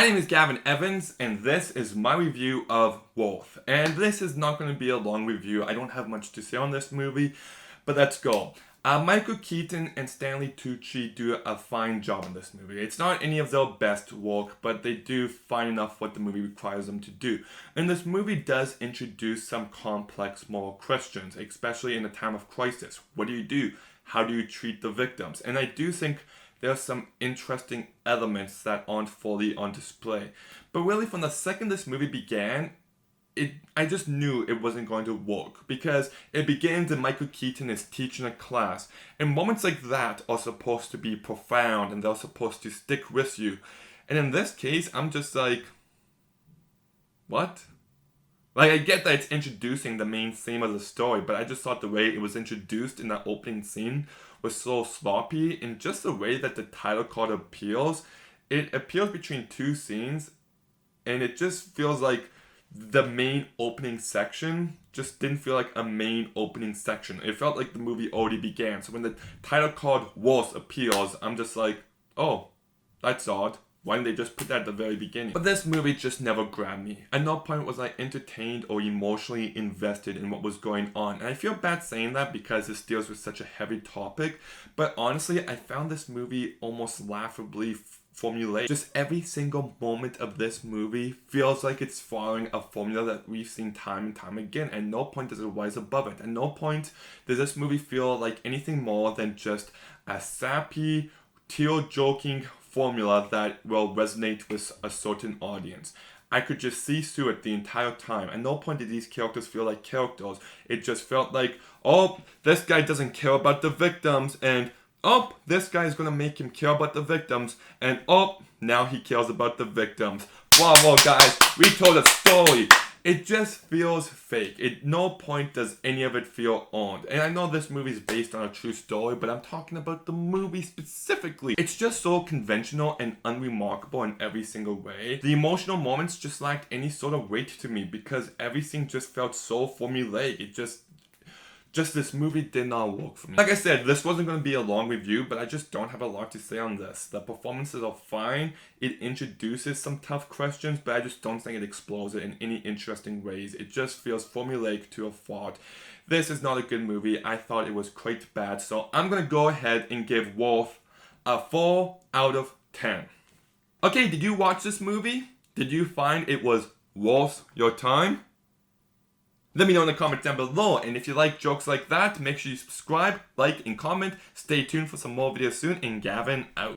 My name is Gavin Evans, and this is my review of Wolf. And this is not going to be a long review. I don't have much to say on this movie, but let's go. Michael Keaton and Stanley Tucci do a fine job in this movie. It's not any of their best work, but they do fine enough what the movie requires them to do. And this movie does introduce some complex moral questions, especially in a time of crisis. What do? How do you treat the victims? And I do think there are some interesting elements that aren't fully on display. But really, from the second this movie began, I just knew it wasn't going to work, because it begins and Michael Keaton is teaching a class, and moments like that are supposed to be profound and they're supposed to stick with you. And in this case, I'm just like, what? Like, I get that it's introducing the main theme of the story, but I just thought the way it was introduced in that opening scene was so sloppy, and just the way that the title card appeals, it appeals between two scenes, and it just feels like the main opening section just didn't feel like a main opening section. It felt like the movie already began. So when the title card Wolf appeals, I'm just like, oh, that's odd. Why didn't they just put that at the very beginning? But this movie just never grabbed me. At no point was I entertained or emotionally invested in what was going on. And I feel bad saying that because this deals with such a heavy topic. But honestly, I found this movie almost laughably formulaic. Just every single moment of this movie feels like it's following a formula that we've seen time and time again. At no point does it rise above it. At no point does this movie feel like anything more than just a sappy, tear-joking formula that will resonate with a certain audience. I could just see through it the entire time. At no point did these characters feel like characters. It just felt like, oh, this guy doesn't care about the victims, and oh, this guy is going to make him care about the victims, and oh, now he cares about the victims. Bravo, guys, we told a story. It just feels fake. At no point does any of it feel earned. And I know this movie is based on a true story, but I'm talking about the movie specifically. It's just so conventional and unremarkable in every single way. The emotional moments just lacked any sort of weight to me because everything just felt so formulaic. It just this movie did not work for me. Like I said, this wasn't going to be a long review, but I just don't have a lot to say on this. The performances are fine. It introduces some tough questions, but I just don't think it explores it in any interesting ways. It just feels formulaic to a fault. This is not a good movie. I thought it was quite bad, so I'm going to go ahead and give Wolf a 4 out of 10. Okay, did you watch this movie? Did you find it was worth your time? Let me know in the comments down below, and if you like jokes like that, make sure you subscribe, like, and comment. Stay tuned for some more videos soon, and Gavin out.